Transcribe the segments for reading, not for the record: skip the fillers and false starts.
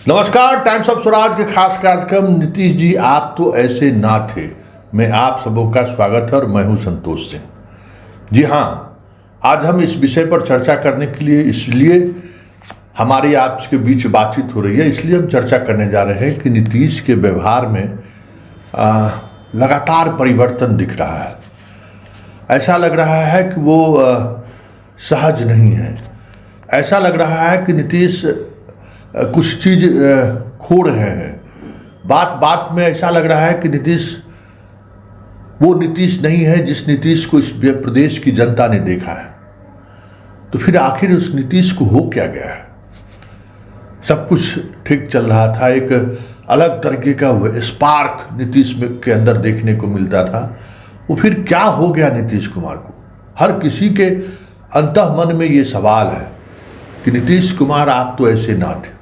नमस्कार। Times of Swaraj के खास कार्यक्रम नीतीश जी आप तो ऐसे ना थे में आप सबों का स्वागत है और मैं हूं संतोष सिंह। जी हाँ, आज हम इस विषय पर चर्चा करने के लिए इसलिए हमारी आपके बीच बातचीत हो रही है, इसलिए हम चर्चा करने जा रहे हैं कि नीतीश के व्यवहार में लगातार परिवर्तन दिख रहा है। ऐसा लग रहा है कि वो सहज नहीं है। ऐसा लग रहा है कि नीतीश कुछ चीज़ खो रहे हैं। बात बात में ऐसा लग रहा है कि नीतीश वो नीतीश नहीं है जिस नीतीश को इस प्रदेश की जनता ने देखा है। तो फिर आखिर उस नीतीश को हो क्या गया है? सब कुछ ठीक चल रहा था, एक अलग तरीके का स्पार्क नीतीश के अंदर देखने को मिलता था। वो फिर क्या हो गया नीतीश कुमार को? हर किसी के अंतः मन में ये सवाल है कि नीतीश कुमार आप तो ऐसे ना थे।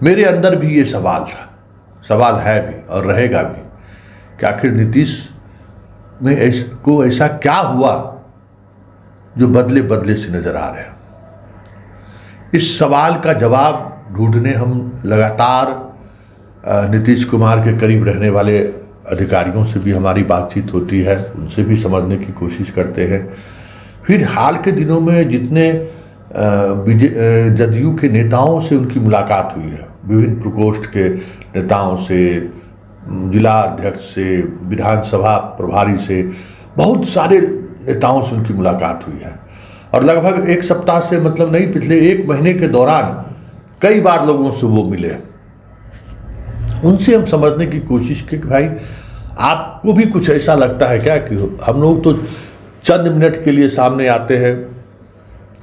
मेरे अंदर भी ये सवाल था, सवाल है भी और रहेगा भी कि आखिर नीतीश में ऐसा क्या हुआ जो बदले बदले से नजर आ रहे हैं। इस सवाल का जवाब ढूंढने हम लगातार नीतीश कुमार के करीब रहने वाले अधिकारियों से भी हमारी बातचीत होती है, उनसे भी समझने की कोशिश करते हैं। फिर हाल के दिनों में जितने जदयू के नेताओं से उनकी मुलाकात हुई है, विभिन्न प्रकोष्ठ के नेताओं से, जिला अध्यक्ष से, विधानसभा प्रभारी से, बहुत सारे नेताओं से उनकी मुलाकात हुई है। और लगभग एक सप्ताह से मतलब नहीं, पिछले एक महीने के दौरान कई बार लोगों से वो मिले। उनसे हम समझने की कोशिश की कि भाई आपको भी कुछ ऐसा लगता है क्या कि हम लोग तो चंद मिनट के लिए सामने आते हैं,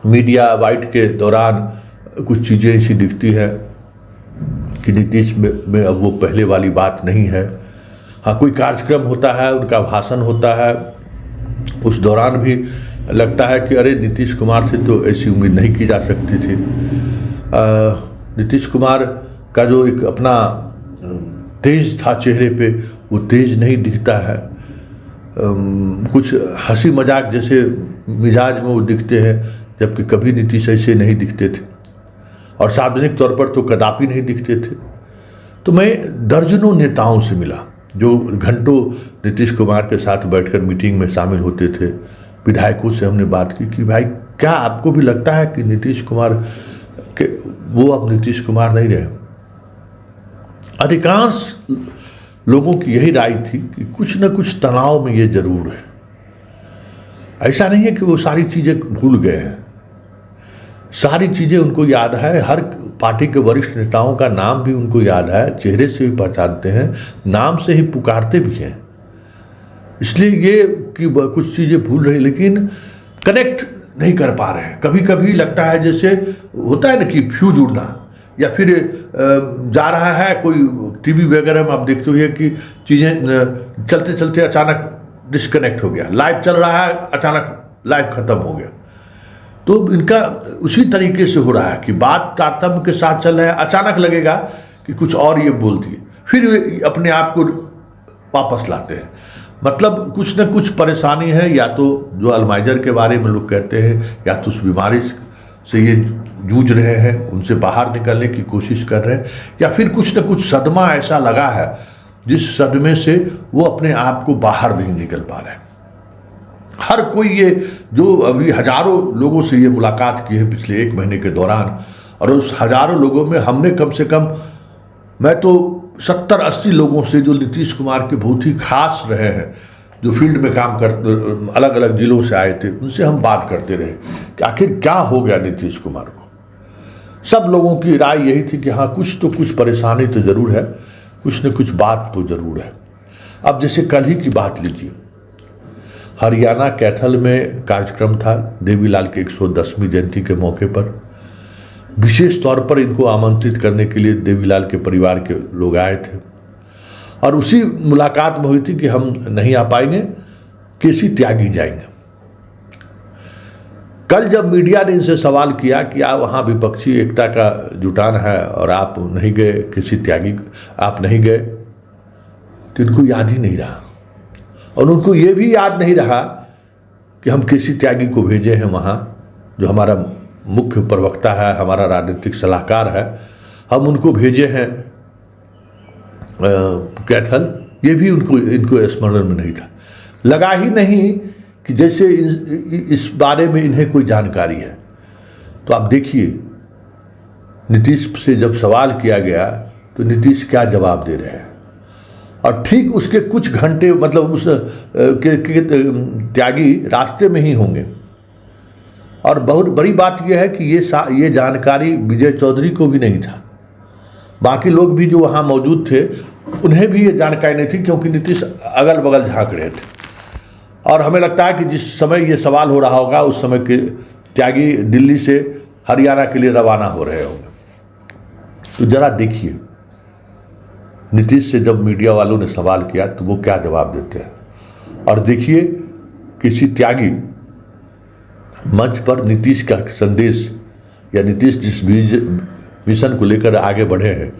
मीडिया वाइट के दौरान कुछ चीज़ें ऐसी दिखती हैं कि नीतीश में अब वो पहले वाली बात नहीं है। हाँ, कोई कार्यक्रम होता है, उनका भाषण होता है, उस दौरान भी लगता है कि अरे नीतीश कुमार से तो ऐसी उम्मीद नहीं की जा सकती थी। नीतीश कुमार का जो एक अपना तेज था चेहरे पे, वो तेज नहीं दिखता है। कुछ हंसी मजाक जैसे मिजाज में वो दिखते हैं, जबकि कभी नीतीश ऐसे नहीं दिखते थे और सार्वजनिक तौर पर तो कदापि नहीं दिखते थे। तो मैं दर्जनों नेताओं से मिला जो घंटों नीतीश कुमार के साथ बैठकर मीटिंग में शामिल होते थे। विधायकों से हमने बात की कि भाई क्या आपको भी लगता है कि नीतीश कुमार के वो अब नीतीश कुमार नहीं रहे? अधिकांश लोगों की यही राय थी कि कुछ न कुछ तनाव में ये जरूर है। ऐसा नहीं है कि वो सारी चीज़ें भूल गए हैं, सारी चीज़ें उनको याद है। हर पार्टी के वरिष्ठ नेताओं का नाम भी उनको याद है, चेहरे से भी पहचानते हैं, नाम से ही पुकारते भी हैं। इसलिए ये कि कुछ चीज़ें भूल रही, लेकिन कनेक्ट नहीं कर पा रहे हैं। कभी कभी लगता है जैसे होता है ना कि फ्यूज उड़ना, या फिर जा रहा है कोई टीवी वगैरह में आप देखते हुए कि चीज़ें चलते चलते अचानक डिस्कनेक्ट हो गया, लाइव चल रहा है अचानक लाइव खत्म हो गया। तो इनका उसी तरीके से हो रहा है कि बात तारतम्य के साथ चल रहा है, अचानक लगेगा कि कुछ और ये बोल दिए, फिर अपने आप को वापस लाते हैं। मतलब कुछ न कुछ परेशानी है, या तो जो अल्जाइमर के बारे में लोग कहते हैं, या तो उस बीमारी से ये जूझ रहे हैं, उनसे बाहर निकलने की कोशिश कर रहे हैं, या फिर कुछ न कुछ सदमा ऐसा लगा है जिस सदमे से वो अपने आप को बाहर नहीं निकल पा रहे हैं। हर कोई ये जो अभी हजारों लोगों से ये मुलाकात की है पिछले एक महीने के दौरान, और उस हजारों लोगों में हमने कम से कम, मैं तो 70-80 लोगों से जो नीतीश कुमार के बहुत ही खास रहे हैं, जो फील्ड में काम करते, अलग अलग जिलों से आए थे, उनसे हम बात करते रहे कि आखिर क्या हो गया नीतीश कुमार को। सब लोगों की राय यही थी कि हाँ कुछ तो कुछ परेशानी तो ज़रूर है, कुछ न कुछ बात तो ज़रूर है। अब जैसे कल ही की बात लीजिए, हरियाणा कैथल में कार्यक्रम था देवीलाल के 110वीं जयंती के मौके पर। विशेष तौर पर इनको आमंत्रित करने के लिए देवीलाल के परिवार के लोग आए थे, और उसी मुलाकात में हुई थी कि हम नहीं आ पाएंगे, केसी त्यागी जाएंगे। कल जब मीडिया ने इनसे सवाल किया कि आप वहाँ विपक्षी एकता का जुटान है और आप नहीं गए, केसी त्यागी आप नहीं गए, तो इनको याद ही नहीं रहा। और उनको ये भी याद नहीं रहा कि हम केसी त्यागी को भेजे हैं वहाँ, जो हमारा मुख्य प्रवक्ता है, हमारा राजनीतिक सलाहकार है। हम उनको भेजे हैं कैथल, ये भी इनको स्मरण में नहीं था। लगा ही नहीं कि जैसे इस बारे में इन्हें कोई जानकारी है। तो आप देखिए, नीतीश से जब सवाल किया गया तो नीतीश क्या जवाब दे रहे हैं, और ठीक उसके कुछ घंटे मतलब उस के त्यागी रास्ते में ही होंगे। और बहुत बड़ी बात यह है कि ये जानकारी विजय चौधरी को भी नहीं था, बाकी लोग भी जो वहाँ मौजूद थे उन्हें भी ये जानकारी नहीं थी, क्योंकि नीतीश अगल बगल झांक रहे थे। और हमें लगता है कि जिस समय ये सवाल हो रहा होगा उस समय के त्यागी दिल्ली से हरियाणा के लिए रवाना हो रहे होंगे। तो जरा देखिए, नीतीश से जब मीडिया वालों ने सवाल किया तो वो क्या जवाब देते हैं, और देखिए किसी त्यागी मंच पर नीतीश का संदेश या नीतीश जिस मिशन को लेकर आगे बढ़े हैं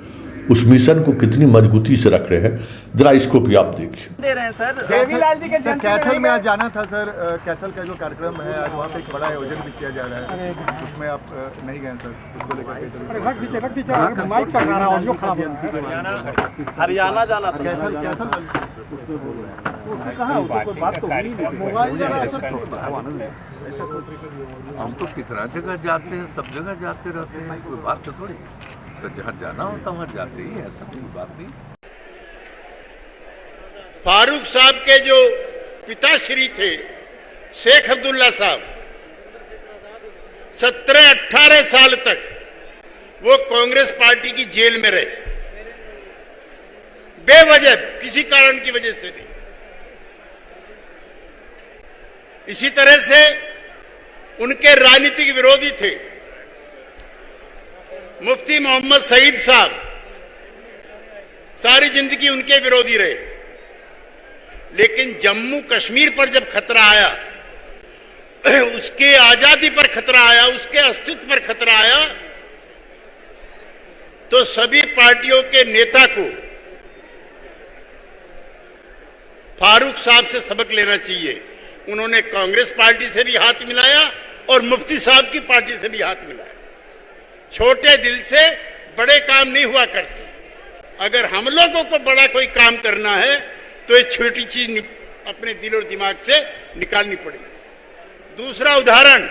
उस मिशन को कितनी मजबूती से रख रहे हैं। जरा इसको भी आप देखिए। दे रहे हैं सर। देवीलाल जी के कैथल में आज जाना था सर, कैथल का जो कार्यक्रम है आज वहाँ पे एक बड़ा आयोजन भी किया जा रहा है, उसमें आप नहीं गए सर, उसको लेकर हरियाणा जाना था। हम तो कितना जगह जाते हैं, सब जगह जाते रहते हैं, कोई बात तो थोड़ी। तो जहाँ जाना होता वहाँ जाते ही, ऐसा कोई बात नहीं। फारूक साहब के जो पिताश्री थे शेख अब्दुल्ला साहब, 17-18 साल तक वो कांग्रेस पार्टी की जेल में रहे, बेवजह, किसी कारण की वजह से नहीं। इसी तरह से उनके राजनीतिक विरोधी थे मुफ्ती मोहम्मद सईद साहब, सारी जिंदगी उनके विरोधी रहे। लेकिन जम्मू कश्मीर पर जब खतरा आया, उसके आजादी पर खतरा आया, उसके अस्तित्व पर खतरा आया, तो सभी पार्टियों के नेता को फारूक साहब से सबक लेना चाहिए। उन्होंने कांग्रेस पार्टी से भी हाथ मिलाया और मुफ्ती साहब की पार्टी से भी हाथ मिलाया। छोटे दिल से बड़े काम नहीं हुआ करते। अगर हम लोगों को बड़ा कोई काम करना है तो ये छोटी चीज अपने दिल और दिमाग से निकालनी पड़ेगी। दूसरा उदाहरण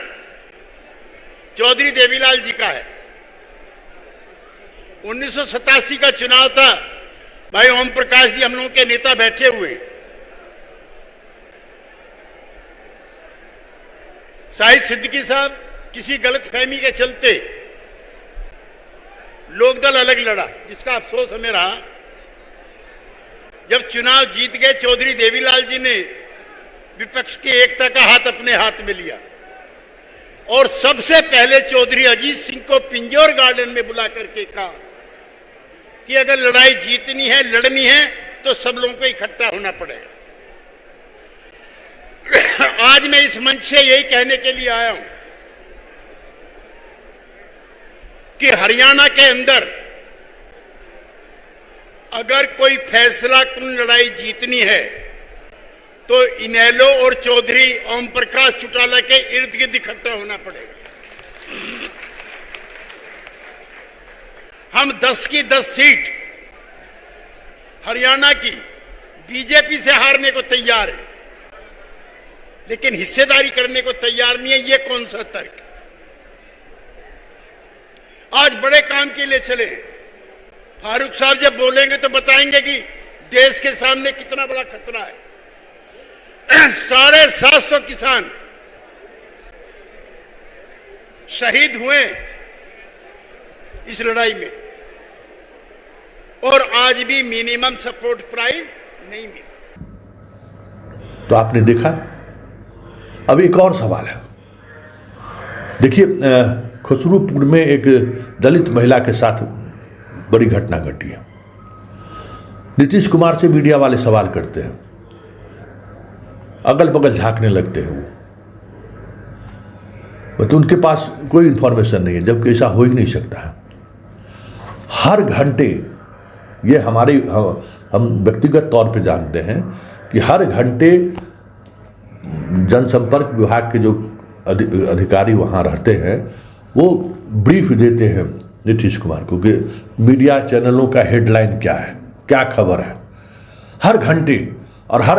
चौधरी देवीलाल जी का है। 1987 का चुनाव था, भाई ओम प्रकाश जी हम लोगों के नेता बैठे हुए, शाहिद सिद्दीकी साहब किसी गलतफहमी के चलते लोकदल अलग लड़ा, जिसका अफसोस हमें रहा। जब चुनाव जीत गए, चौधरी देवीलाल जी ने विपक्ष की एकता का हाथ अपने हाथ में लिया और सबसे पहले चौधरी अजीत सिंह को पिंजौर गार्डन में बुला करके कहा कि अगर लड़ाई जीतनी है, लड़नी है, तो सब लोगों को इकट्ठा होना पड़ेगा। आज मैं इस मंच से यही कहने के लिए आया हूं कि हरियाणा के अंदर अगर कोई फैसला कुन लड़ाई जीतनी है तो इनेलो और चौधरी ओम प्रकाश चौटाला के इर्द गिर्द इकट्ठा होना पड़ेगा। हम 10 की 10 सीट हरियाणा की बीजेपी से हारने को तैयार है, लेकिन हिस्सेदारी करने को तैयार नहीं है। ये कौन सा तर्क? आज बड़े काम के लिए चले। फारूक साहब जब बोलेंगे तो बताएंगे कि देश के सामने कितना बड़ा खतरा है। 750 किसान शहीद हुए इस लड़ाई में और आज भी मिनिमम सपोर्ट प्राइस नहीं मिला। तो आपने देखा। अब एक और सवाल है। देखिए, खुसरूपुर में एक दलित महिला के साथ बड़ी घटना घटी है। नीतीश कुमार से मीडिया वाले सवाल करते हैं, अगल बगल झांकने लगते हैं वो, तो उनके पास कोई इंफॉर्मेशन नहीं है, जबकि ऐसा हो ही नहीं सकता है। हर घंटे ये हम व्यक्तिगत तौर पे जानते हैं कि हर घंटे जनसंपर्क विभाग के जो अधिकारी वहाँ रहते हैं वो ब्रीफ देते हैं नीतीश कुमार को कि मीडिया चैनलों का हेडलाइन क्या है, क्या खबर है। हर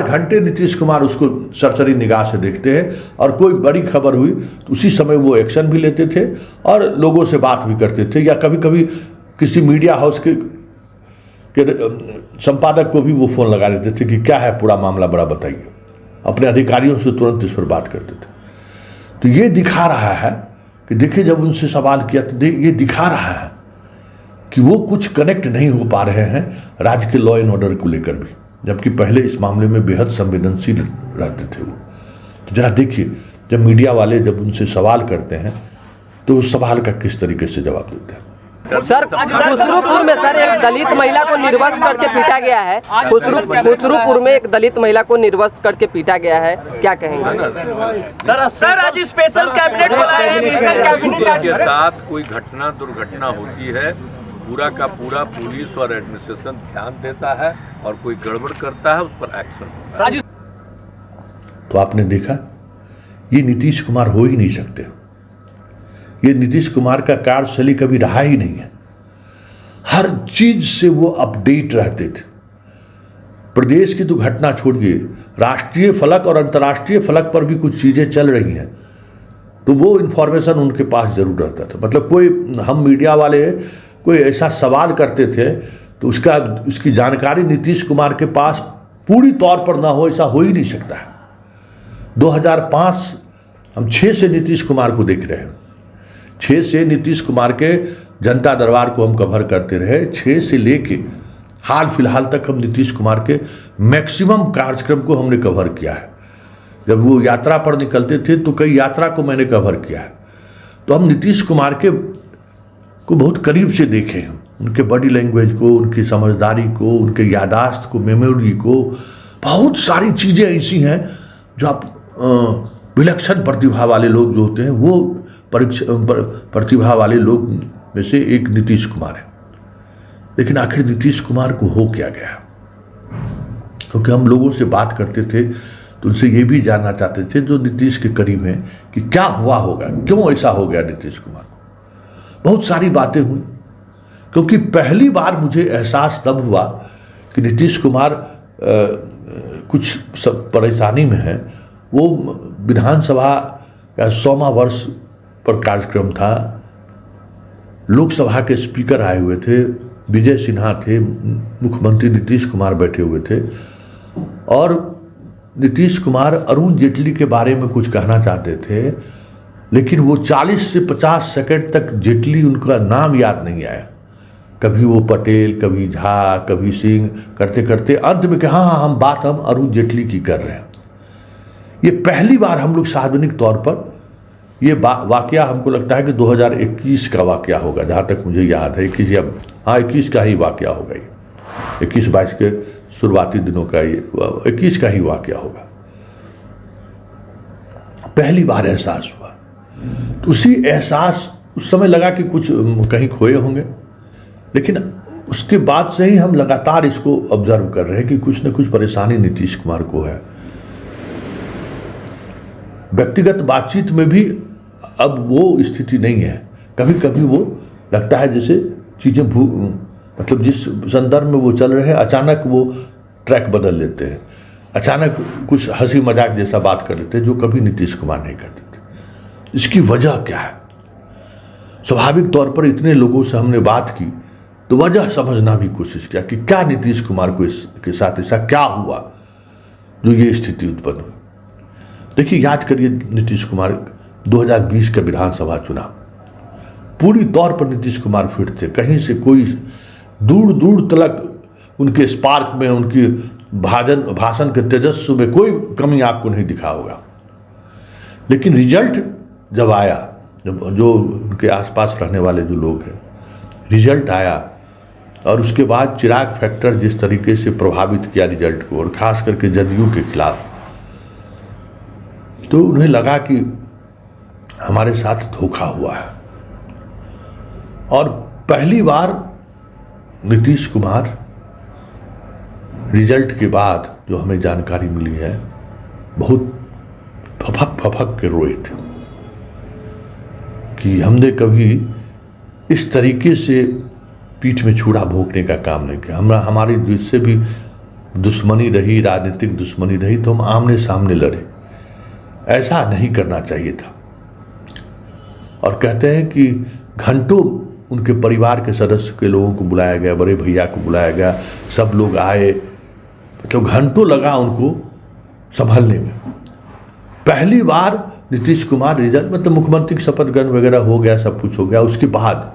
घंटे नीतीश कुमार उसको सरसरी निगाह से देखते हैं, और कोई बड़ी खबर हुई तो उसी समय वो एक्शन भी लेते थे और लोगों से बात भी करते थे, या कभी कभी किसी मीडिया हाउस के संपादक को भी वो फ़ोन लगा देते थे कि क्या है पूरा मामला, बड़ा बताइए। अपने अधिकारियों से तुरंत इस पर बात करते थे। तो ये दिखा रहा है कि देखिए, जब उनसे सवाल किया तो ये दिखा रहा है कि वो कुछ कनेक्ट नहीं हो पा रहे हैं राज्य के लॉ एंड ऑर्डर को लेकर भी, जबकि पहले इस मामले में बेहद संवेदनशील रहते थे वो। तो जरा देखिए, जब मीडिया वाले जब उनसे सवाल करते हैं तो उस सवाल का किस तरीके से जवाब देते हैं। सर, खुसरूपुर में सर एक दलित महिला को निर्वस्त्र करके पीटा गया है। खुसरूपुर में एक दलित महिला को निर्वस्त्र करके पीटा गया है, क्या कहेंगे? सर आज स्पेशल कैबिनेट बुलाया है। के साथ कोई घटना दुर्घटना होती है, पूरा का पूरा पुलिस और एडमिनिस्ट्रेशन ध्यान देता है, और कोई गड़बड़ करता है उस पर एक्शन होता है। तो आपने देखा, ये नीतीश कुमार हो ही नहीं सकते। ये नीतीश कुमार का कार्यशैली कभी रहा ही नहीं है। हर चीज से वो अपडेट रहते थे। प्रदेश की तो घटना छोड़िए, राष्ट्रीय फलक और अंतर्राष्ट्रीय फलक पर भी कुछ चीजें चल रही हैं तो वो इंफॉर्मेशन उनके पास जरूर रहता था। मतलब कोई, हम मीडिया वाले कोई ऐसा सवाल करते थे तो उसकी जानकारी नीतीश कुमार के पास पूरी तौर पर ना हो, ऐसा हो ही नहीं सकता है। 2005 हम 6 से नीतीश कुमार को देख रहे हैं। 6 से नीतीश कुमार के जनता दरबार को हम कवर करते रहे। 6 से लेके हाल फिलहाल तक हम नीतीश कुमार के मैक्सिमम कार्यक्रम को हमने कवर किया है। जब वो यात्रा पर निकलते थे तो कई यात्रा को मैंने कवर किया है। तो हम नीतीश कुमार को बहुत करीब से देखे हैं, उनके बॉडी लैंग्वेज को, उनकी समझदारी को, उनके यादाश्त को, मेमोरी को। बहुत सारी चीज़ें ऐसी हैं जो आप विलक्षण प्रतिभा वाले लोग जो होते हैं, वो प्रतिभा वाले लोग में से एक नीतीश कुमार है। लेकिन आखिर नीतीश कुमार को हो क्या गया? क्योंकि हम लोगों से बात करते थे तो उनसे ये भी जानना चाहते थे जो नीतीश के करीब हैं कि क्या हुआ होगा, क्यों ऐसा हो गया नीतीश कुमार को। बहुत सारी बातें हुई, क्योंकि पहली बार मुझे एहसास तब हुआ कि नीतीश कुमार कुछ परेशानी में है। वो विधानसभा का 100वां वर्ष पर कार्यक्रम था, लोकसभा के स्पीकर आए हुए थे, विजय सिन्हा थे, मुख्यमंत्री नीतीश कुमार बैठे हुए थे, और नीतीश कुमार अरुण जेटली के बारे में कुछ कहना चाहते थे, लेकिन वो 40 से 50 सेकंड तक जेटली, उनका नाम याद नहीं आया। कभी वो पटेल, कभी झा, कभी सिंह करते करते अंत में कहा हाँ हम अरुण जेटली की कर रहे हैं। ये पहली बार हम लोग सार्वजनिक तौर पर ये वाकया, हमको लगता है कि 2021 का वाकया होगा, जहाँ तक मुझे याद है। 21 का ही वाकया होगा ये, 21-22 के शुरुआती दिनों का ये 21 का ही वाकया होगा। पहली बार एहसास हुआ। तो उसी एहसास, उस समय लगा कि कुछ कहीं खोए होंगे, लेकिन उसके बाद से ही हम लगातार इसको ऑब्जर्व कर रहे हैं कि कुछ न कुछ परेशानी नीतीश कुमार को है। व्यक्तिगत बातचीत में भी अब वो स्थिति नहीं है। कभी कभी वो लगता है जैसे चीज़ें मतलब जिस संदर्भ में वो चल रहे हैं, अचानक वो ट्रैक बदल लेते हैं, अचानक कुछ हंसी मजाक जैसा बात कर लेते हैं, जो कभी नीतीश कुमार नहीं करते थे। इसकी वजह क्या है? स्वाभाविक तौर पर इतने लोगों से हमने बात की तो वजह समझना भी कोशिश किया कि क्या नीतीश कुमार को इसके साथ ऐसा क्या हुआ जो ये स्थिति उत्पन्न हुई। देखिए, याद करिए, नीतीश कुमार 2020 का विधानसभा चुनाव, पूरी तौर पर नीतीश कुमार फिट थे। कहीं से कोई दूर दूर तक उनके स्पार्क में, उनकी भाषण के तेजस्व में कोई कमी आपको नहीं दिखा होगा। लेकिन रिजल्ट जब आया, जब जो उनके आसपास रहने वाले जो लोग हैं, रिजल्ट आया, और उसके बाद चिराग फैक्टर जिस तरीके से प्रभावित किया रिजल्ट को, और खास करके जदयू के खिलाफ, तो उन्हें लगा कि हमारे साथ धोखा हुआ है। और पहली बार नीतीश कुमार रिजल्ट के बाद जो हमें जानकारी मिली है, बहुत फफक के रोए थे कि हमने कभी इस तरीके से पीठ में छुरा भोंकने का काम नहीं किया। हमारी जिससे भी दुश्मनी रही, राजनीतिक दुश्मनी रही, तो हम आमने सामने लड़े। ऐसा नहीं करना चाहिए था। और कहते हैं कि घंटों उनके परिवार के सदस्य के लोगों को बुलाया गया, बड़े भैया को बुलाया गया, सब लोग आए, तो घंटों लगा उनको संभलने में। पहली बार नीतीश कुमार रिजल्ट मतलब मुख्यमंत्री की शपथ ग्रहण वगैरह हो गया, सब कुछ हो गया, उसके बाद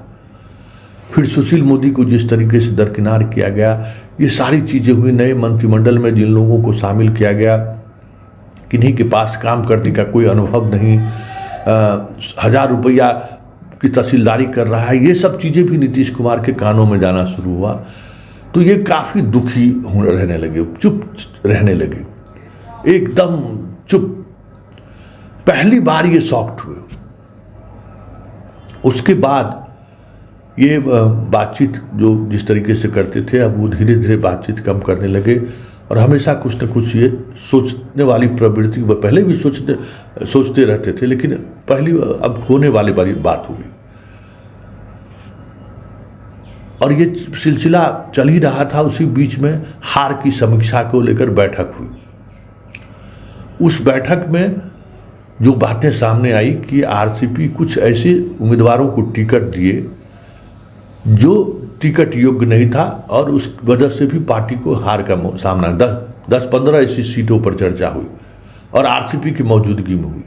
फिर सुशील मोदी को जिस तरीके से दरकिनार किया गया, ये सारी चीज़ें हुई। नए मंत्रिमंडल में जिन लोगों को शामिल किया गया, किन्हीं के पास काम करने का कोई अनुभव नहीं, 1000 रुपया की तहसीलदारी कर रहा है, ये सब चीज़ें भी नीतीश कुमार के कानों में जाना शुरू हुआ। तो ये काफ़ी दुखी रहने लगे, चुप रहने लगे, एकदम चुप। पहली बार ये शॉक्ड हुए। उसके बाद ये बातचीत जो जिस तरीके से करते थे, अब वो धीरे धीरे बातचीत कम करने लगे और हमेशा कुछ न कुछ ये सोचने वाली प्रवृत्ति, पहले भी सोचते रहते थे, लेकिन पहली अब होने वाली बात हुई। और ये सिलसिला चल ही रहा था। उसी बीच में हार की समीक्षा को लेकर बैठक हुई। उस बैठक में जो बातें सामने आई कि आरसीपी कुछ ऐसे उम्मीदवारों को टिकट दिए जो टिकट योग्य नहीं था, और उस वजह से भी पार्टी को हार का सामना 10-15 ऐसी सीटों पर चर्चा हुई और आरसीपी की मौजूदगी में हुई।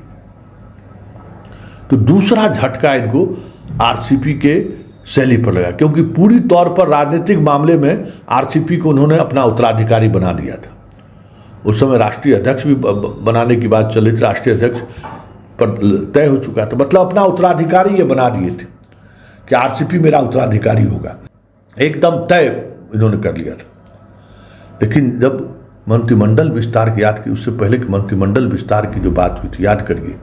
तो दूसरा झटका इनको आरसीपी के शैली पर लगा, क्योंकि पूरी तौर पर राजनीतिक मामले में आरसीपी को उन्होंने अपना उत्तराधिकारी बना दिया था। उस समय राष्ट्रीय अध्यक्ष भी बनाने की बात चल रही थी, राष्ट्रीय अध्यक्ष पर तय हो चुका था, मतलब अपना उत्तराधिकारी ये बना दिए थे कि आरसीपी मेरा उत्तराधिकारी होगा, एकदम तय इन्होंने कर लिया था। लेकिन जब मंत्रिमंडल विस्तार की याद की, उससे पहले कि मंत्रिमंडल विस्तार की जो बात हुई थी, याद करिए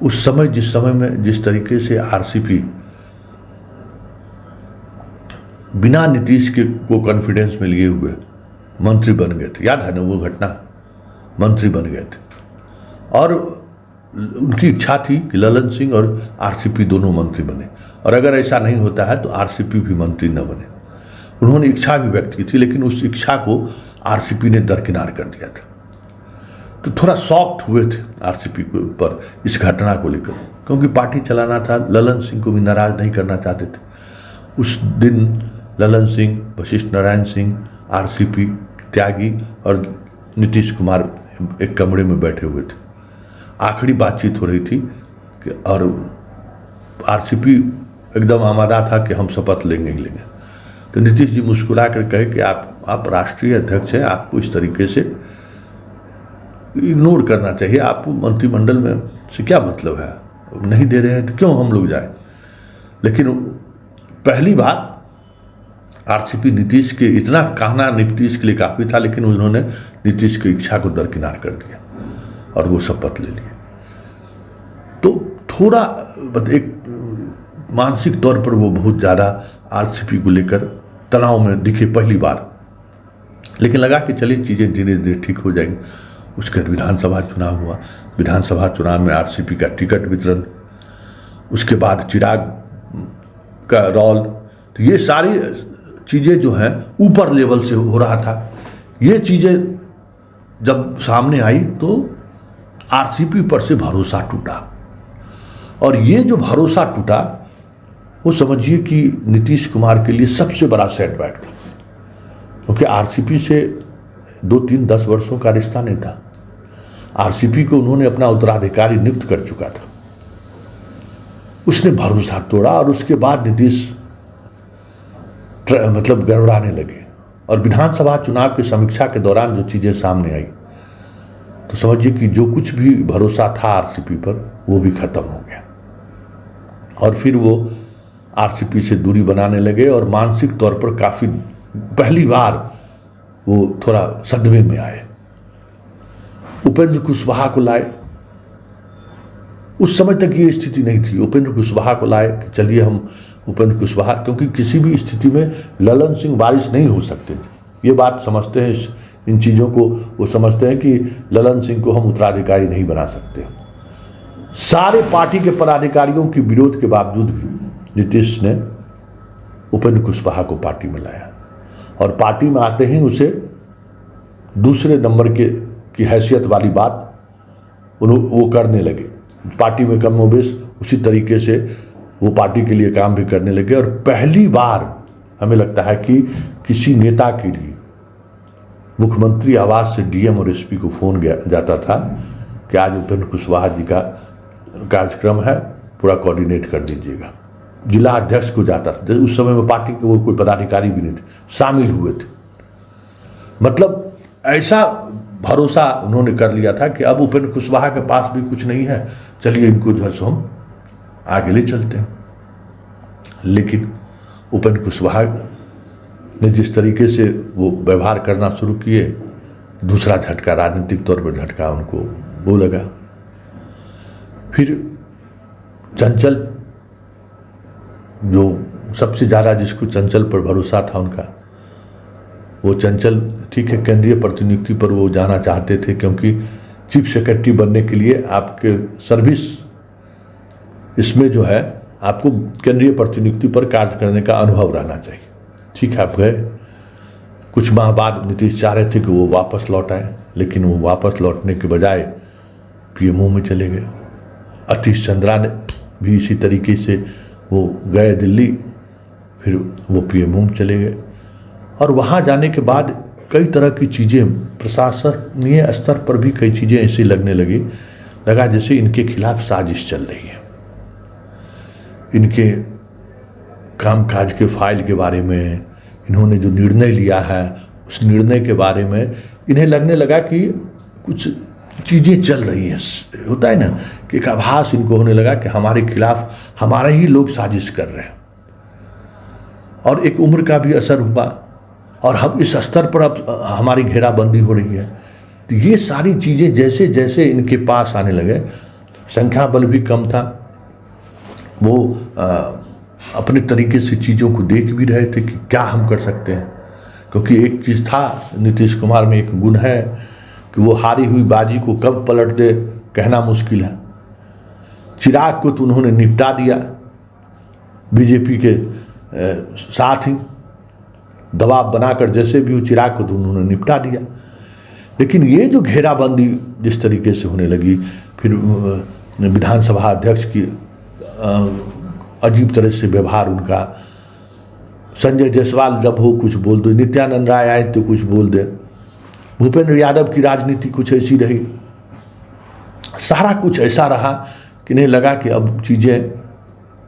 उस समय जिस समय में जिस तरीके से आरसीपी बिना नीतीश के को कॉन्फिडेंस में लिए हुए मंत्री बन गए थे, याद है ना वो घटना, मंत्री बन गए थे। और उनकी इच्छा थी कि ललन सिंह और आरसीपी दोनों मंत्री बने, और अगर ऐसा नहीं होता है तो आरसीपी भी मंत्री न बने। उन्होंने इच्छा भी व्यक्त की थी, लेकिन उस इच्छा को आरसीपी ने दरकिनार कर दिया था। तो थोड़ा सॉफ्ट हुए थे आरसीपी के ऊपर इस घटना को लेकर, क्योंकि पार्टी चलाना था, ललन सिंह को भी नाराज नहीं करना चाहते थे। उस दिन ललन सिंह, वशिष्ठ नारायण सिंह, आरसीपी, त्यागी और नीतीश कुमार एक कमरे में बैठे हुए थे। आखिरी बातचीत हो रही थी और आरसीपी एकदम आमादा था कि हम शपथ लेंगे ही लेंगे। तो नीतीश जी मुस्कुरा कर कहे कि आप राष्ट्रीय अध्यक्ष हैं, आपको इस तरीके से इग्नोर करना चाहिए, आपको मंत्रिमंडल में से क्या मतलब है, नहीं दे रहे हैं तो क्यों हम लोग जाएं। लेकिन पहली बार आरसीपी नीतीश के, इतना कहना नीतीश के लिए काफ़ी था, लेकिन उन्होंने नीतीश की इच्छा को दरकिनार कर दिया और वो शपथ ले लिए। तो थोड़ा एक मानसिक तौर पर वो बहुत ज़्यादा आरसीपी को लेकर तनाव में दिखे पहली बार, लेकिन लगा कि चलिए चीज़ें धीरे धीरे ठीक हो जाएंगी। उसके बाद विधानसभा चुनाव हुआ, विधानसभा चुनाव में आरसीपी का टिकट वितरण, उसके बाद चिराग का रोल, तो ये सारी चीज़ें जो हैं ऊपर लेवल से हो रहा था। ये चीज़ें जब सामने आई तो आरसीपी पर से भरोसा टूटा, और ये जो भरोसा टूटा वो समझिए कि नीतीश कुमार के लिए सबसे बड़ा सेटबैक था, क्योंकि आरसीपी से 2-3-10 वर्षों का रिश्ता नहीं था। आरसीपी को उन्होंने अपना उत्तराधिकारी नियुक्त कर चुका था, उसने भरोसा तोड़ा और उसके बाद नीतीश मतलब गड़बड़ाने लगे। और विधानसभा चुनाव की समीक्षा के दौरान जो चीज़ें सामने आई तो समझिए कि जो कुछ भी भरोसा था आरसीपी पर वो भी खत्म हो गया, और फिर वो आरसीपी से दूरी बनाने लगे और मानसिक तौर पर काफ़ी पहली बार वो थोड़ा सदमे में आए। उपेंद्र कुशवाहा को लाए, उस समय तक ये स्थिति नहीं थी। उपेंद्र कुशवाहा को लाए कि चलिए हम उपेंद्र कुशवाहा, क्योंकि किसी भी स्थिति में ललन सिंह वारिस नहीं हो सकते, ये बात समझते हैं, इन चीज़ों को वो समझते हैं कि ललन सिंह को हम उत्तराधिकारी नहीं बना सकते। सारे पार्टी के पदाधिकारियों के विरोध के बावजूद भी नीतीश ने उपेंद्र कुशवाहा को पार्टी में लाया और पार्टी में आते ही उसे दूसरे नंबर की हैसियत वाली बात वो करने लगे। पार्टी में कमोबेश उसी तरीके से वो पार्टी के लिए काम भी करने लगे और पहली बार हमें लगता है कि किसी नेता के लिए मुख्यमंत्री आवास से डीएम और एसपी को फोन जाता था कि आज उपेंद्र कुशवाहा जी का कार्यक्रम है, पूरा कोऑर्डिनेट कर दीजिएगा। जिला अध्यक्ष को जाता था, उस समय में पार्टी के वो कोई पदाधिकारी भी नहीं थे, शामिल हुए थे। मतलब ऐसा भरोसा उन्होंने कर लिया था कि अब उपेंद्र कुशवाहा के पास भी कुछ नहीं है, चलिए इनको जो है सो हम आगे ले चलते हैं। लेकिन उपेंद्र कुशवाहा ने जिस तरीके से वो व्यवहार करना शुरू किए, दूसरा झटका, राजनीतिक तौर पर झटका उनको वो लगा। फिर चंचल, जो सबसे ज़्यादा जिसको चंचल पर भरोसा था उनका, वो चंचल ठीक है केंद्रीय प्रतिनियुक्ति पर वो जाना चाहते थे, क्योंकि चीफ सेक्रेटरी बनने के लिए आपके सर्विस इसमें जो है आपको केंद्रीय प्रतिनियुक्ति पर कार्य करने का अनुभव रहना चाहिए। ठीक है, आप गए। कुछ माह बाद नीतीश चाह रहे थे कि वो वापस लौट आए, लेकिन वो वापस लौटने के बजाय पीएमओ में चले गए। अतीश चंद्रा ने भी इसी तरीके से वो गए दिल्ली, फिर वो पीएमओ में चले गए और वहाँ जाने के बाद कई तरह की चीज़ें प्रशासनीय स्तर पर भी कई चीज़ें ऐसी लगने लगा जैसे इनके खिलाफ साजिश चल रही है। इनके कामकाज के फाइल के बारे में, इन्होंने जो निर्णय लिया है उस निर्णय के बारे में इन्हें लगने लगा कि कुछ चीज़ें चल रही हैं। होता है ना कि एक आभास इनको होने लगा कि हमारे खिलाफ हमारे ही लोग साजिश कर रहे हैं। और एक उम्र का भी असर हुआ और हम इस स्तर पर अब हमारी घेराबंदी हो रही है। तो ये सारी चीज़ें जैसे जैसे इनके पास आने लगे, संख्या बल भी कम था, वो अपने तरीके से चीज़ों को देख भी रहे थे कि क्या हम कर सकते हैं। क्योंकि एक चीज़ था, नीतीश कुमार में एक गुण है कि वो हारी हुई बाजी को कब पलट दे कहना मुश्किल है। चिराग को तो उन्होंने निपटा दिया, बीजेपी के साथ ही दबाव बनाकर जैसे भी वो चिराग को तो उन्होंने निपटा दिया। लेकिन ये जो घेराबंदी जिस तरीके से होने लगी, फिर विधानसभा अध्यक्ष की अजीब तरह से व्यवहार उनका, संजय जायसवाल जब हो कुछ बोल दो, नित्यानंद राय आए तो कुछ बोल दे, भूपेंद्र यादव की राजनीति कुछ ऐसी रही, सारा कुछ ऐसा रहा कि नहीं लगा कि अब चीज़ें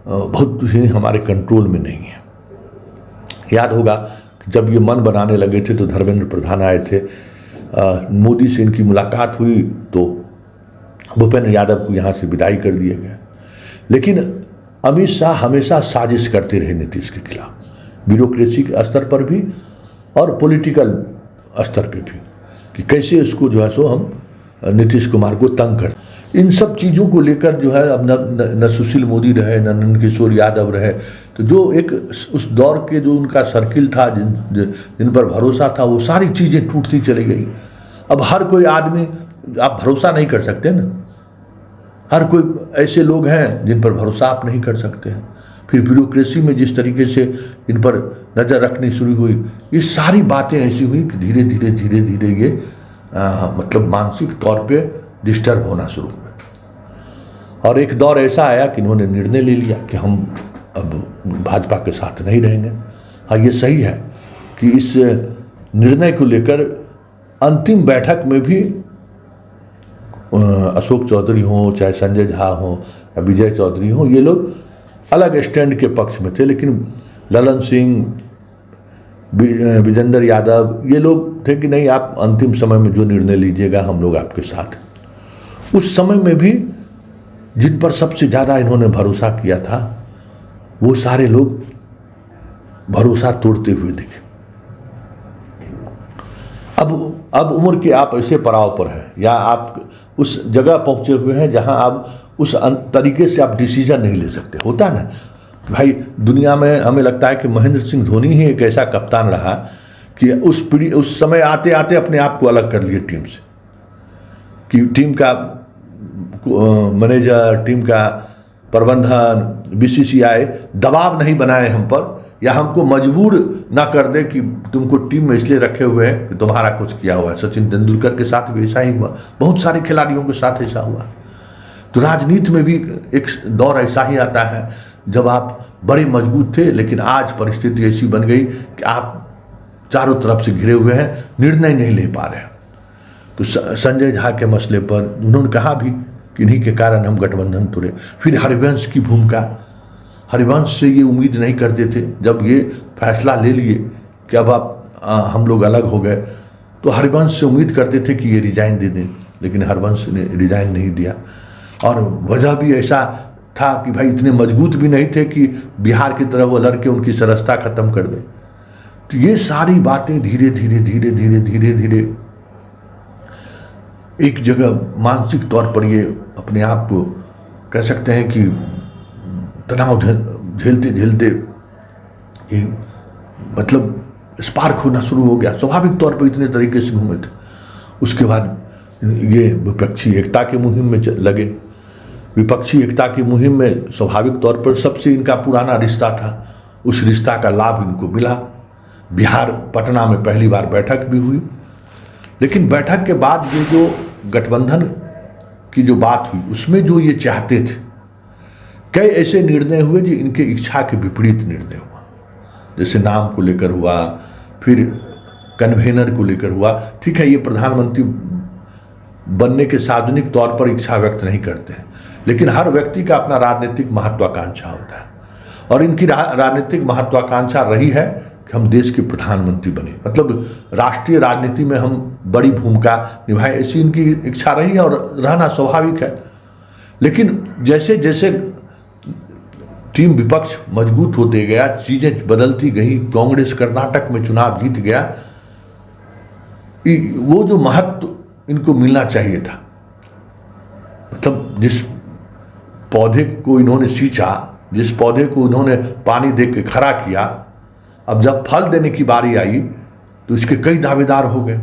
बहुत ही हमारे कंट्रोल में नहीं है। याद होगा कि जब ये मन बनाने लगे थे तो धर्मेंद्र प्रधान आए थे, मोदी से इनकी मुलाकात हुई तो भूपेंद्र यादव को यहाँ से विदाई कर दिया गया। लेकिन अमित शाह हमेशा साजिश करते रहे नीतीश के खिलाफ, ब्यूरोक्रेसी के स्तर पर भी और पॉलिटिकल स्तर पे भी, कि कैसे इसको जो है सो हम नीतीश कुमार को तंग कर। इन सब चीज़ों को लेकर जो है अब न सुशील मोदी रहे, न नंद किशोर यादव रहे, तो जो एक उस दौर के जो उनका सर्किल था, जिन पर भरोसा था, वो सारी चीज़ें टूटती चली गई। अब हर कोई आदमी आप भरोसा नहीं कर सकते ना, हर कोई ऐसे लोग हैं जिन पर भरोसा आप नहीं कर सकते हैं। फिर ब्यूरोक्रेसी में जिस तरीके से इन पर नज़र रखनी शुरू हुई, ये सारी बातें ऐसी हुई कि धीरे धीरे ये मतलब मानसिक तौर पे डिस्टर्ब होना शुरू हुआ। और एक दौर ऐसा आया कि इन्होंने निर्णय ले लिया कि हम अब भाजपा के साथ नहीं रहेंगे। हाँ, ये सही है कि इस निर्णय को लेकर अंतिम बैठक में भी अशोक चौधरी हो, चाहे संजय झा हो या विजय चौधरी हो, ये लोग अलग स्टैंड के पक्ष में थे। लेकिन ललन सिंह, विजेंद्र यादव, ये लोग थे कि नहीं, आप अंतिम समय में जो निर्णय लीजिएगा हम लोग आपके साथ हैं। उस समय में भी जिन पर सबसे ज़्यादा इन्होंने भरोसा किया था, वो सारे लोग भरोसा तोड़ते हुए दिखे। अब उम्र के आप ऐसे पड़ाव पर हैं या आप उस जगह पहुंचे हुए हैं जहां आप उस तरीके से आप डिसीजन नहीं ले सकते। होता है ना भाई, दुनिया में हमें लगता है कि महेंद्र सिंह धोनी ही एक ऐसा कप्तान रहा कि उस समय आते आते अपने आप को अलग कर लिए टीम से, कि टीम का मैनेजर, टीम का प्रबंधन, बीसीसीआई दबाव नहीं बनाए हम पर, या हमको मजबूर ना कर दे कि तुमको टीम में इसलिए रखे हुए हैं कि तुम्हारा कुछ किया हुआ है। सचिन तेंदुलकर के साथ भी ऐसा ही हुआ, बहुत सारे खिलाड़ियों के साथ ऐसा हुआ। तो राजनीति में भी एक दौर ऐसा ही आता है जब आप बड़े मजबूत थे, लेकिन आज परिस्थिति ऐसी बन गई कि आप चारों तरफ से घिरे हुए हैं, निर्णय नहीं ले पा रहे हैं। तो संजय झा के मसले पर उन्होंने कहा भी कि इन्हीं के कारण हम गठबंधन तोड़े। फिर हरिवंश की भूमिका, हरिवंश से ये उम्मीद नहीं करते थे, जब ये फैसला ले लिए कि अब आप हम लोग अलग हो गए, तो हरिवंश से उम्मीद करते थे कि ये रिजाइन दे दें, लेकिन हरिवंश ने रिजाइन नहीं दिया। और वजह भी ऐसा था कि भाई इतने मजबूत भी नहीं थे कि बिहार की तरफ वो लड़के उनकी सरसता खत्म कर दें। तो ये सारी बातें धीरे धीरे धीरे धीरे धीरे धीरे एक जगह मानसिक तौर पर ये अपने आप को कह सकते हैं कि तनाव झेलते झेलते ये मतलब स्पार्क होना शुरू हो गया। स्वाभाविक तौर पर इतने तरीके से घूमे थे। उसके बाद ये विपक्षी एकता की मुहिम में लगे। विपक्षी एकता की मुहिम में स्वाभाविक तौर पर सबसे इनका पुराना रिश्ता था, उस रिश्ता का लाभ इनको मिला। बिहार पटना में पहली बार बैठक भी हुई, लेकिन बैठक के बाद ये जो गठबंधन की जो बात हुई उसमें जो ये चाहते थे, कई ऐसे निर्णय हुए जो इनके इच्छा के विपरीत निर्णय हुआ। जैसे नाम को लेकर हुआ, फिर कन्वेनर को लेकर हुआ। ठीक है, ये प्रधानमंत्री बनने के सार्वजनिक तौर पर इच्छा व्यक्त नहीं करते हैं, लेकिन हर व्यक्ति का अपना राजनीतिक महत्वाकांक्षा होता है, और इनकी राजनीतिक महत्वाकांक्षा रही है कि हम देश के प्रधानमंत्री बने, मतलब राष्ट्रीय राजनीति में हम बड़ी भूमिका निभाएं, ऐसी इनकी इच्छा रही है और रहना स्वाभाविक है। लेकिन जैसे जैसे टीम विपक्ष मजबूत होते गया, चीजें बदलती गई, कांग्रेस कर्नाटक में चुनाव जीत गया, वो जो महत्व इनको मिलना चाहिए था, मतलब जिस पौधे को इन्होंने सींचा, जिस पौधे को इन्होंने पानी दे के खड़ा किया, अब जब फल देने की बारी आई तो इसके कई दावेदार हो गए।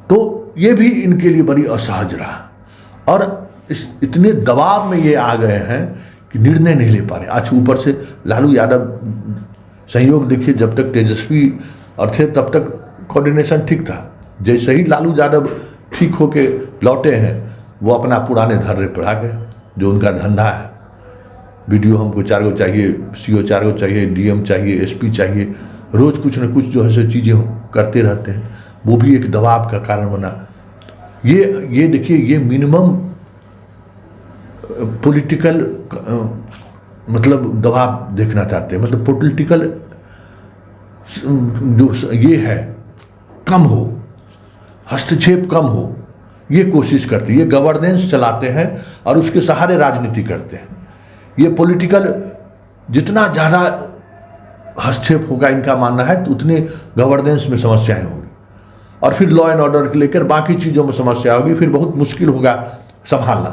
तो ये भी इनके लिए बड़ी असहज रहा, और इतने दबाव में ये आ गए हैं कि निर्णय नहीं ले पा रहे। आज ऊपर से लालू यादव, संयोग देखिए, जब तक तेजस्वी और थे तब तक कोऑर्डिनेशन ठीक था, जैसे ही लालू यादव ठीक होके लौटे हैं वो अपना पुराने धर्रे पर आ गए। जो उनका धंधा है, वीडियो हमको 4 गो चाहिए, CO 4 गो चाहिए, DM चाहिए, SP चाहिए, रोज कुछ न कुछ जो है सो चीज़ें करते रहते हैं, वो भी एक दबाव का कारण बना। ये देखिए, ये मिनिमम पॉलिटिकल मतलब दबाव देखना चाहते हैं, मतलब पॉलिटिकल जो ये है कम हो, हस्तक्षेप कम हो, ये कोशिश करते हैं। ये गवर्नेंस चलाते हैं और उसके सहारे राजनीति करते हैं। ये पॉलिटिकल जितना ज़्यादा हस्तक्षेप होगा इनका मानना है, तो उतने गवर्नेंस में समस्याएं होंगी, और फिर लॉ एंड ऑर्डर को लेकर बाकी चीज़ों में समस्या होगी, फिर बहुत मुश्किल होगा संभालना।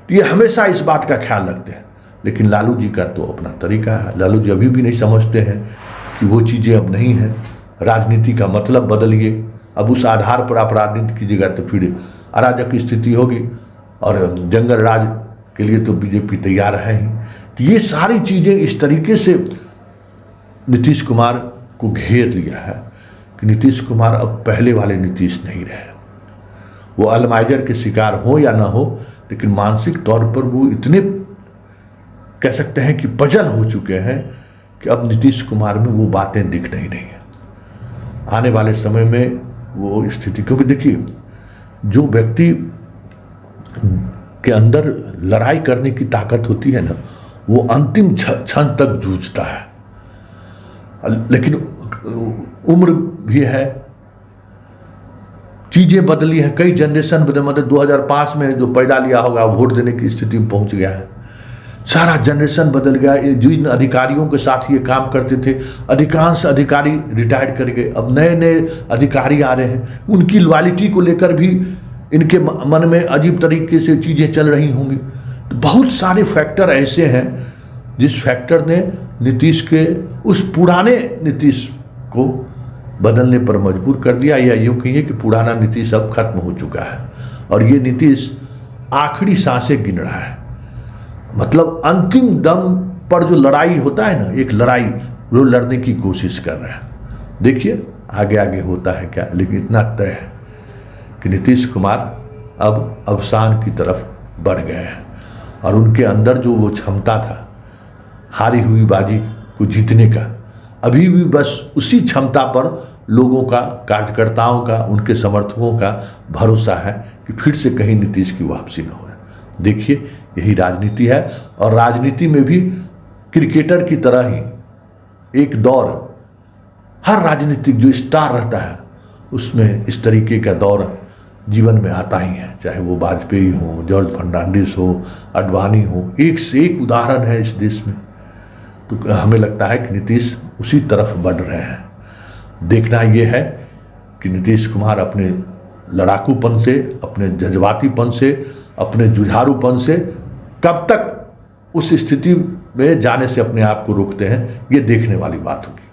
तो ये हमेशा इस बात का ख्याल रखते हैं। लेकिन लालू जी का तो अपना तरीका है। लालू जी अभी भी नहीं समझते हैं कि वो चीज़ें अब नहीं हैं, राजनीति का मतलब बदलिए। अब उस आधार पर आप राजनीति कीजिएगा तो फिर अराजक की स्थिति होगी, और जंगल राज के लिए तो बीजेपी तैयार है ही। तो ये सारी चीज़ें इस तरीके से नीतीश कुमार को घेर लिया है कि नीतीश कुमार अब पहले वाले नीतीश नहीं रहे। वो अल्जाइमर के शिकार हो या ना हो, लेकिन मानसिक तौर पर वो इतने कह सकते हैं कि पजल हो चुके हैं कि अब नीतीश कुमार में वो बातें दिख नहीं रही हैं। आने वाले समय में वो स्थिति, क्योंकि देखिए, जो व्यक्ति के अंदर लड़ाई करने की ताकत होती है ना, वो अंतिम क्षण तक जूझता है। लेकिन उम्र भी है, चीज़ें बदली हैं, कई जनरेशन बदले। मतलब 2005 में जो पैदा लिया होगा वोट देने की स्थिति में पहुंच गया है, सारा जनरेशन बदल गया। जिन अधिकारियों के साथ ये काम करते थे, अधिकांश अधिकारी रिटायर्ड कर गए, अब नए नए अधिकारी आ रहे हैं। उनकी लॉयल्टी को लेकर भी इनके मन में अजीब तरीके से चीज़ें चल रही होंगी। तो बहुत सारे फैक्टर ऐसे हैं जिस फैक्टर ने नीतीश के उस पुराने नीतीश को बदलने पर मजबूर कर दिया, या यूँ कहिए कि पुराना नीतीश अब खत्म हो चुका है और ये नीतीश आखिरी सांसें गिन रहा है। मतलब अंतिम दम पर जो लड़ाई होता है ना, एक लड़ाई वो लड़ने की कोशिश कर रहे हैं। देखिए आगे आगे होता है क्या, लेकिन इतना तय है कि नीतीश कुमार अब अवसान की तरफ बढ़ गए हैं और उनके अंदर जो वो क्षमता था हारी हुई बाजी को जीतने का, अभी भी बस उसी क्षमता पर लोगों का, कार्यकर्ताओं का, उनके समर्थकों का भरोसा है कि फिर से कहीं नीतीश की वापसी न हो। देखिए यही राजनीति है और राजनीति में भी क्रिकेटर की तरह ही एक दौर, हर राजनीतिक जो स्टार रहता है उसमें इस तरीके का दौर जीवन में आता ही है, चाहे वो वाजपेयी हो, जॉर्ज फर्नांडिस हो, अडवाणी हो, एक से एक उदाहरण है इस देश में। तो हमें लगता है कि नीतीश उसी तरफ बढ़ रहे हैं। देखना ये है कि नीतीश कुमार अपने लड़ाकूपन से, अपने जज्बातीपन से, अपने जुझारूपन से कब तक उस स्थिति में जाने से अपने आप को रोकते हैं, ये देखने वाली बात होगी।